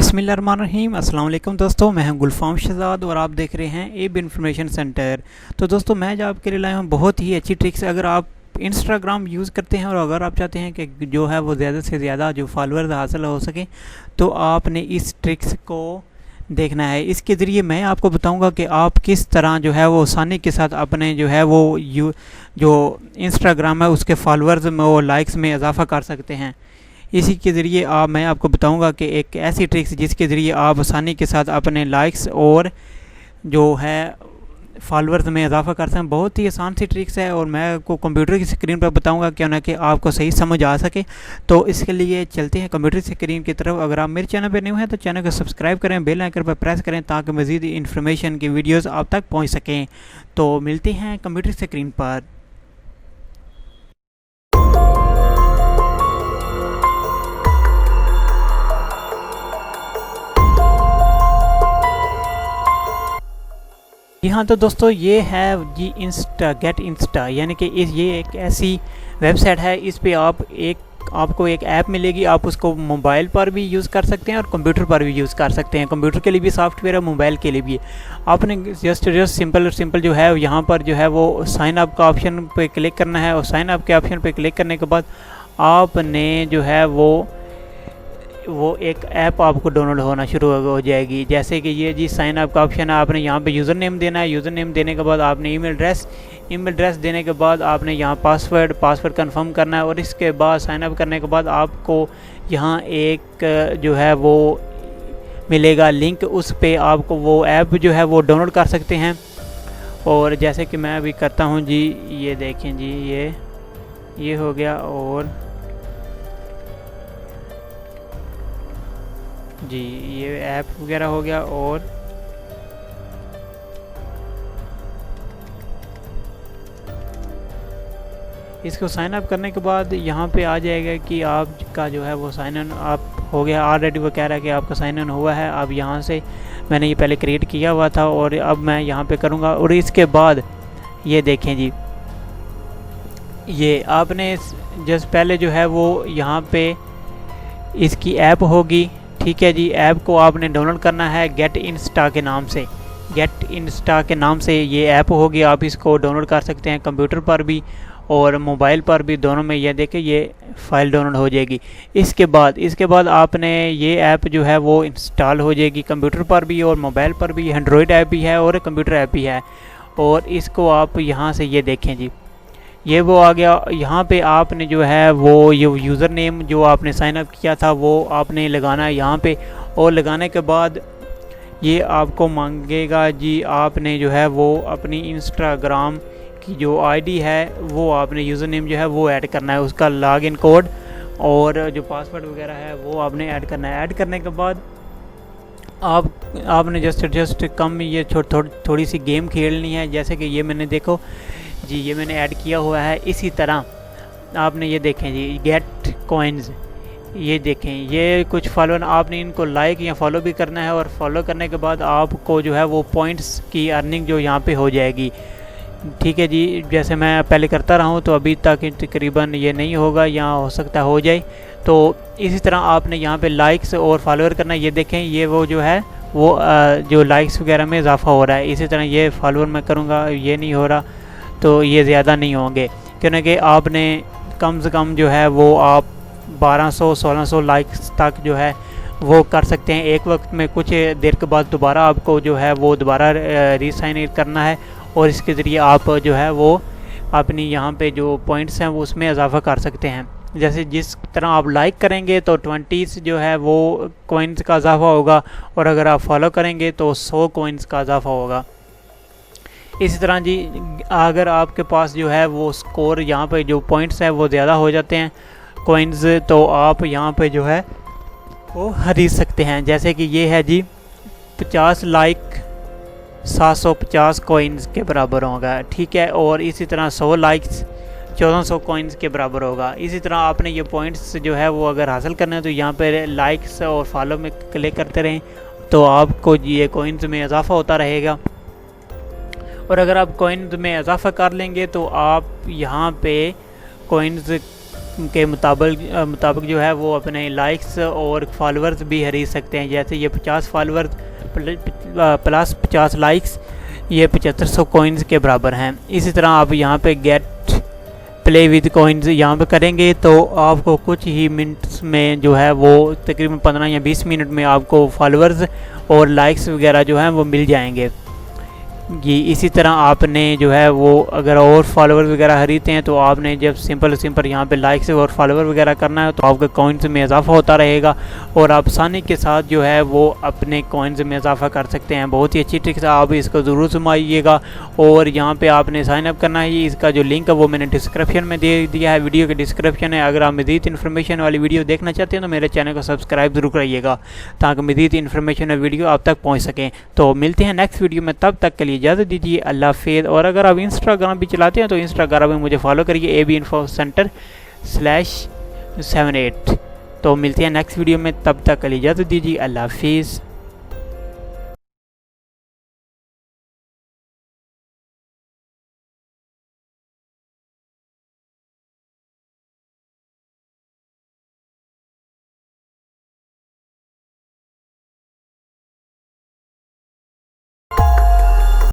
बिस्मिल्लाहिर्रहमानिर्रहीम। अस्सलाम वालेकुम दोस्तों, मैं हूं गुलफाम शहजाद और आप देख रहे हैं एब इन्फॉर्मेशन सेंटर। तो दोस्तों मैं जो आपके लिए लाया हूं बहुत ही अच्छी ट्रिक्स। अगर आप इंस्टाग्राम यूज़ करते हैं और अगर आप चाहते हैं कि जो है वो ज़्यादा से ज़्यादा जो फॉलोअर्स हासिल हो सके तो आपने इस ट्रिक्स को देखना है। इसके ज़रिए मैं आपको बताऊंगा कि आप किस तरह जो है वो आसानी के साथ अपने जो है वो जो इंस्टाग्राम है उसके फॉलोअर्स में वो लाइक्स में इजाफ़ा कर सकते हैं। इसी के ज़रिए मैं आपको बताऊंगा कि एक ऐसी ट्रिक्स जिसके ज़रिए आप आसानी के साथ अपने लाइक्स और जो है फॉलोअर्स में इजाफ़ा कर सकते हैं। बहुत ही आसान सी ट्रिक्स है और मैं आपको कंप्यूटर की स्क्रीन पर बताऊंगा क्यों ना कि आपको सही समझ आ सके। तो इसके लिए चलते हैं कंप्यूटर स्क्रीन की तरफ। अगर आप मेरे चैनल पर न्यू हैं तो चैनल को सब्सक्राइब करें, बेल आइकन पर प्रेस करें ताकि मज़ीद इन्फॉर्मेशन की वीडियोज़ आप तक पहुँच सकें। तो मिलते हैं कंप्यूटर स्क्रीन पर। जी हाँ, तो दोस्तों ये है जी गेट इंस्टा, यानी कि ये एक ऐसी वेबसाइट है। इस पे आपको एक ऐप मिलेगी। आप उसको मोबाइल पर भी यूज़ कर सकते हैं और कंप्यूटर पर भी यूज़ कर सकते हैं। कंप्यूटर के लिए भी सॉफ्टवेयर है, मोबाइल के लिए भी। आपने जस्ट सिंपल जो है यहाँ पर जो है वो साइन अप का ऑप्शन पे क्लिक करना है और साइन अप के ऑप्शन पे क्लिक करने के बाद आपने जो है वो एक ऐप आपको डाउनलोड होना शुरू हो जाएगी। जैसे कि ये जी साइन अप का ऑप्शन है, आपने यहाँ पे यूज़र नेम देना है। यूज़र नेम देने के बाद आपने ईमेल एड्रेस देने के बाद आपने यहाँ पासवर्ड कंफर्म करना है और इसके बाद साइन अप करने के बाद आपको यहाँ एक जो है वो मिलेगा लिंक। उस पे आपको वो ऐप जो है वो डाउनलोड कर सकते हैं। और जैसे कि मैं अभी करता हूँ जी, ये देखें जी, ये हो गया और जी ये ऐप वगैरह हो गया। और इसको साइन अप करने के बाद यहाँ पे आ जाएगा कि आपका जो है वो साइन इन आप हो गया। ऑलरेडी वो कह रहा है कि आपका साइन इन हुआ है। अब यहाँ से मैंने ये पहले क्रिएट किया हुआ था और अब मैं यहाँ पे करूँगा। और इसके बाद ये देखें जी, ये आपने जस्ट पहले जो है वो यहाँ पे इसकी ऐप होगी, ठीक है जी। ऐप को आपने डाउनलोड करना है गेट इंस्टा के नाम से। गेट इंस्टा के नाम से ये ऐप होगी। आप इसको डाउनलोड कर सकते हैं कंप्यूटर पर भी और मोबाइल पर भी, दोनों में। ये देखें ये फ़ाइल डाउनलोड हो जाएगी। इसके बाद आपने ये ऐप जो है वो इंस्टॉल हो जाएगी कंप्यूटर पर भी और मोबाइल पर भी। एंड्रॉयड ऐप भी है और कंप्यूटर ऐप भी है। और इसको आप यहाँ से ये देखें जी, ये वो आ गया। यहाँ पे आपने जो है वो ये यूज़र नेम जो आपने साइन अप किया था वो आपने लगाना है यहाँ पे। और लगाने के बाद ये आपको मांगेगा जी, आपने जो है वो अपनी इंस्टाग्राम की जो आईडी है वो आपने यूज़र नेम जो है वो ऐड करना है, उसका लॉगिन कोड और जो पासवर्ड वगैरह है वो आपने ऐड करना है। ऐड करने के बाद आपने जस्ट कम ये थोड़ी सी गेम खेलनी है। जैसे कि ये मैंने देखो जी, ये मैंने ऐड किया हुआ है। इसी तरह आपने ये देखें जी गेट कॉइन्स, ये देखें ये कुछ फॉलोअर आपने इनको लाइक या फॉलो भी करना है। और फॉलो करने के बाद आपको जो है वो पॉइंट्स की अर्निंग जो यहाँ पे हो जाएगी, ठीक है जी। जैसे मैं पहले करता रहा हूँ तो अभी तक तकरीबन ये नहीं होगा, यहाँ हो सकता हो जाए। तो इसी तरह आपने यहाँ पे लाइक्स और फॉलोअर करना। ये देखें ये वो जो है वो जो लाइक्स वगैरह में इजाफा हो रहा है। इसी तरह ये फॉलोअर मैं करूँगा, ये नहीं हो रहा तो ये ज़्यादा नहीं होंगे, क्योंकि आपने कम से कम जो है वो आप 1200-1600 लाइक्स तक जो है वो कर सकते हैं एक वक्त में। कुछ देर के बाद दोबारा आपको जो है वो दोबारा रीसाइन करना है और इसके ज़रिए आप जो है वो अपनी यहाँ पे जो पॉइंट्स हैं वो उसमें इजाफा कर सकते हैं। जैसे जिस तरह आप लाइक करेंगे तो 20 जो है वो कॉइन्स का इजाफा होगा और अगर आप फॉलो करेंगे तो 100 कॉइन्स का इजाफा होगा। इसी तरह जी अगर आपके पास जो है वो स्कोर यहाँ पे जो पॉइंट्स है वो ज़्यादा हो जाते हैं कॉइन्स, तो आप यहाँ पे जो है वो खरीद सकते हैं। जैसे कि ये है जी 50 लाइक 750 कॉइन्स के बराबर होगा, ठीक है। और इसी तरह 100 लाइक्स 1400 कॉइन्स के बराबर होगा। इसी तरह आपने ये पॉइंट्स जो है वो अगर हासिल करना है तो यहाँ पर लाइक्स और फॉलो में क्लिक करते रहें तो आपको ये कॉइन्स में इजाफा होता रहेगा। और अगर आप कॉइन्स में इजाफा कर लेंगे तो आप यहाँ पे कॉइन्स के मुताबिक जो है वो अपने लाइक्स और फॉलोअर्स भी खरीद सकते हैं। जैसे ये 50 फॉलोअर्स प्लस 50 लाइक्स ये 7500 कॉइन्स के बराबर हैं। इसी तरह आप यहाँ पे गेट प्ले विद कॉइन्स यहाँ पे करेंगे तो आपको कुछ ही मिनट्स में जो है वो तकरीबन 15 या 20 मिनट में आपको फॉलोअर्स और लाइक्स वगैरह जो हैं वो मिल जाएंगे। जी इसी तरह आपने जो है वो अगर और फॉलोअर वगैरह खरीदते हैं तो आपने जब सिंपल यहाँ पे लाइक्स और फॉलोअर वगैरह करना है तो आपके कॉइन्स में इजाफा होता रहेगा और आप आसानी के साथ जो है वो अपने कॉइन्स में इजाफा कर सकते हैं। बहुत ही अच्छी ट्रिक है, आप इसको ज़रूर सुनाइएगा। और यहाँ पे आपने साइन अप करना है। इसका जो लिंक है वो मैंने डिस्क्रिप्शन में दे दिया है, वीडियो के डिस्क्रिप्शन है। अगर आप मज़ीद इन्फॉर्मेशन वाली वीडियो देखना चाहते हैं तो मेरे चैनल को सब्सक्राइब जरूर करिएगा ताकि मज़ीद इन्फॉर्मेशन वीडियो आप तक पहुँच सकें। तो मिलते हैं नेक्स्ट वीडियो में, तब तक के लिए इजाज़त दीजिए, अल्लाह हाफिज़। और अगर आप इंस्टाग्राम भी चलाते हैं तो इंस्टाग्राम में मुझे फॉलो करिए abinfocenter/78। तो मिलते हैं नेक्स्ट वीडियो में, तब तक के लिए इजाज़त दीजिए, अल्लाह हाफिज़।